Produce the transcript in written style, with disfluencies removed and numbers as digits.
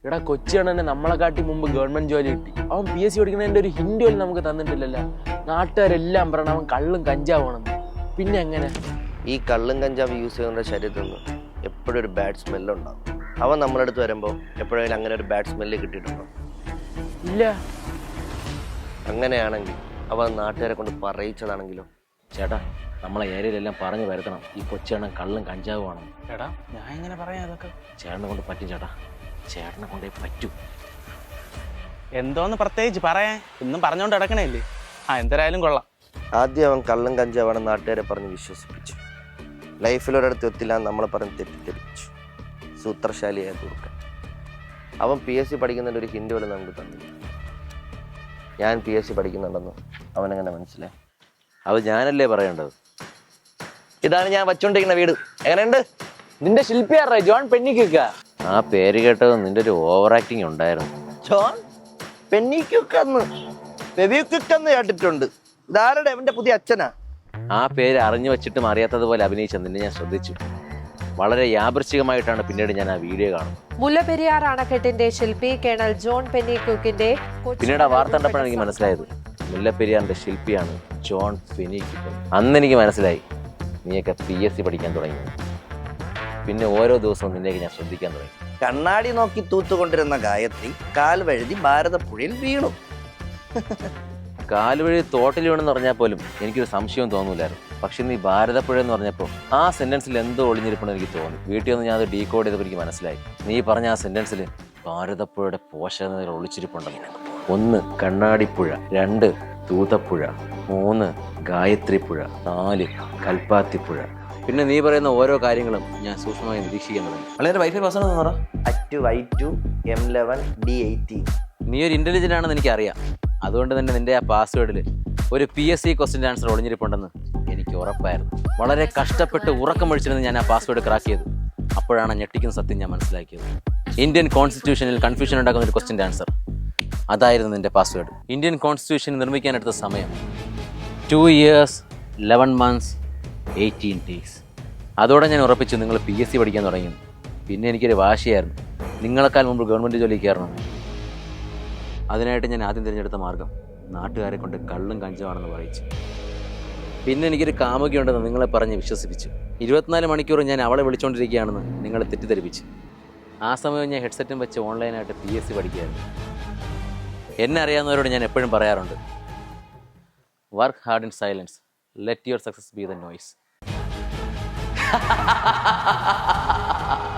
ഇവിടെ കൊച്ചിയാണെന്നെ നമ്മളെ കാട്ടി മുമ്പ് ഗവൺമെന്റ് ജോലി കിട്ടി. അവൻ PSC പഠിക്കുന്നതിന്റെ ഒരു ഹിന്റ് പോലും നമുക്ക് തന്നിട്ടില്ലല്ലോ. നാട്ടുകാരെല്ലാം പറയണം അവൻ കള്ളും കഞ്ചാവാണെന്ന്. പിന്നെ എങ്ങനെ? ഈ കള്ളും കഞ്ചാവ് യൂസ് ചെയ്യുന്ന ശരീരത്തിൽ നിന്ന് എപ്പോഴും ഒരു ബാഡ് സ്മെല്ലുണ്ടാകും. അവൻ നമ്മുടെ അടുത്ത് വരുമ്പോൾ എപ്പോഴെങ്കിലും അങ്ങനെ ഒരു ബാഡ് സ്മെല്ല് കിട്ടിയിട്ടുണ്ടോ? ഇല്ല. അങ്ങനെയാണെങ്കിൽ അവൻ നാട്ടുകാരെ കൊണ്ട് പറയിച്ചതാണെങ്കിലോ? ചേട്ടാ, നമ്മളെ ഏരിയയിലെല്ലാം പറഞ്ഞു വരുത്തണം ഈ കൊച്ചിയാണ് കള്ളും കഞ്ചാവുമാണെന്ന്. ചേട്ടാ ഞാൻ എങ്ങനെ പറയാം അതൊക്കെ? ചേട്ടനെ കൊണ്ട് പറ്റും ചേട്ടാ, ചേട്ടനെ കൊണ്ടേ പറ്റൂ. എന്തോന്ന് പ്രത്യേകിച്ച് പറയാൻ ഇന്നും പറഞ്ഞോണ്ട് കിടക്കണേല്ലേ? എന്തായാലും കൊള്ളാം. ആദ്യം അവൻ കള്ളും കഞ്ചാവാണ് നാട്ടുകാരെ പറഞ്ഞ് വിശ്വസിപ്പിച്ചു. ലൈഫിലൊരിടത്ത് എത്തില്ല നമ്മളെ പറഞ്ഞ് തെറ്റിദ്ധരിപ്പിച്ചു. സൂത്രശാലിയായ കൊടുക്കാൻ അവൻ PSC പഠിക്കുന്നതിൻ്റെ ഒരു ഹിന്റ് പോലും നമുക്ക് തന്നില്ല. ഞാൻ PSC പഠിക്കുന്നുണ്ടെന്ന് അവനെങ്ങനെ മനസ്സിലായി? അത് ഞാനല്ലേ പറയേണ്ടത്. ഇതാണ് ഞാൻ വച്ചോണ്ടിരിക്കുന്ന വീട്. എങ്ങനെയുണ്ട്? നിന്റെ ശില്പിയാറേ ജോൺ പെന്നിക്ക. ആ പേര് കേട്ടത് നിന്റെ ഒരു ഓവർ ആക്ടിങ് ഉണ്ടായിരുന്നു. ജോൺ പെന്നിക്കുക്കെന്ന് കേട്ടിട്ടുണ്ട്. ഇതാരുടെ അവന്റെ പുതിയ അച്ഛനാ? ആ പേര് അറിഞ്ഞു വെച്ചിട്ടും അറിയാത്തതുപോലെ അഭിനയിച്ച നിന്നെ ഞാൻ ശ്രദ്ധിച്ചു. വളരെ യാദൃശ്ചികമായിട്ടാണ് പിന്നീട് ഞാൻ ആ വീഡിയോ കാണുന്നത്. മുല്ലപ്പെരിയാർ അണക്കെട്ടിന്റെ ശില്പി കേണൽ ജോൺ പെന്നിക്യൂക്കിന്റെ പിന്നീട് ആ വാർത്ത കണ്ടപ്പോഴാണ് എനിക്ക് മനസ്സിലായത് മുല്ലപ്പെരിയാറിന്റെ ശില്പിയാണ് ജോൺ പെന്നിക്യൂക്ക്. അന്ന് എനിക്ക് മനസ്സിലായി നീയൊക്കെ PSC പഠിക്കാൻ തുടങ്ങി. പിന്നെ ഓരോ ദിവസവും നിന്നെയൊക്കെ ഞാൻ ശ്രദ്ധിക്കാൻ തുടങ്ങി. കണ്ണാടി നോക്കി തൂത്തുകൊണ്ടിരുന്ന ഗായത്രി കാൽ വഴുതി ഭാരതപ്പുഴയിൽ വീണു. കാലുവഴി തോട്ടിൽ വീണെന്ന് പറഞ്ഞാൽ പോലും എനിക്കൊരു സംശയവും തോന്നൂലായിരുന്നു. പക്ഷെ നീ ഭാരതപ്പുഴ എന്ന് പറഞ്ഞപ്പോൾ ആ സെന്റൻസിൽ എന്തോ ഒളിഞ്ഞിരിപ്പണെന്ന് എനിക്ക് തോന്നി. വീട്ടിൽ നിന്ന് ഞാൻ അത് ഡീകോഡ് ചെയ്തപ്പോൾ എനിക്ക് മനസ്സിലായി നീ പറഞ്ഞ ആ സെന്റൻസിൽ ഭാരതപ്പുഴയുടെ പോഷകനില ഒളിച്ചിരിപ്പുണ്ടെന്ന്. 1 കണ്ണാടിപ്പുഴ, 2 തൂതപ്പുഴ, 3 ഗായത്രിപ്പുഴ, 4 കൽപ്പാത്തിപ്പുഴ. പിന്നെ നീ പറയുന്ന ഓരോ കാര്യങ്ങളും ഞാൻ സൂക്ഷ്മമായി നിരീക്ഷിക്കാൻ തുടങ്ങി. വളരെ വൈഫൈ പാസ്സാണെന്ന് പറ. I2 M11 D18. നീ ഒരു ഇന്റലിജന്റ് ആണെന്ന് എനിക്കറിയാം. അതുകൊണ്ട് തന്നെ നിന്റെ ആ പാസ്വേഡിൽ ഒരു PSC ക്വസ്റ്റ്യൻ ആൻസർ ഒളിഞ്ഞിരിപ്പുണ്ടെന്ന് എനിക്ക് ഉറപ്പായിരുന്നു. വളരെ കഷ്ടപ്പെട്ട് ഉറക്കമൊഴിച്ചിരുന്ന് ഞാൻ ആ പാസ്വേഡ് ക്രാക്ക് ചെയ്തു. അപ്പോഴാണ് ഞെട്ടിക്കുന്ന സത്യം ഞാൻ മനസ്സിലാക്കിയത്. ഇന്ത്യൻ കോൺസ്റ്റിറ്റ്യൂഷനിൽ കൺഫ്യൂഷൻ ഉണ്ടാക്കുന്ന ഒരു ക്വസ്റ്റ്യൻ ആൻസർ അതായിരുന്നു നിന്റെ പാസ്വേഡ്. ഇന്ത്യൻ കോൺസ്റ്റിറ്റ്യൂഷൻ നിർമ്മിക്കാനെടുത്ത സമയം 2 years 11 months 18 days. അതോടെ ഞാൻ ഉറപ്പിച്ചു നിങ്ങൾ PSC പഠിക്കാൻ തുടങ്ങി. പിന്നെ എനിക്കൊരു വാശിയായിരുന്നു നിങ്ങളെക്കാൾ മുമ്പ് ഗവൺമെൻറ് ജോലി കയറണം. അതിനായിട്ട് ഞാൻ ആദ്യം തിരഞ്ഞെടുത്ത മാർഗം നാട്ടുകാരെ കൊണ്ട് കള്ളും കഞ്ചാവാണെന്ന് പറയിച്ചു. പിന്നെ എനിക്കൊരു കാമുകിയുണ്ടെന്ന് നിങ്ങളെ പറഞ്ഞ് വിശ്വസിപ്പിച്ചു. 24 മണിക്കൂർ ഞാൻ അവളെ വിളിച്ചുകൊണ്ടിരിക്കുകയാണെന്ന് നിങ്ങളെ തെറ്റിദ്ധരിപ്പിച്ചു. ആ സമയം ഞാൻ ഹെഡ്സെറ്റും വെച്ച് ഓൺലൈനായിട്ട് PSC പഠിക്കുകയായിരുന്നു. എന്നെ അറിയാവുന്നവരോട് ഞാൻ എപ്പോഴും പറയാറുണ്ട്, work hard in silence, let your success B the noise.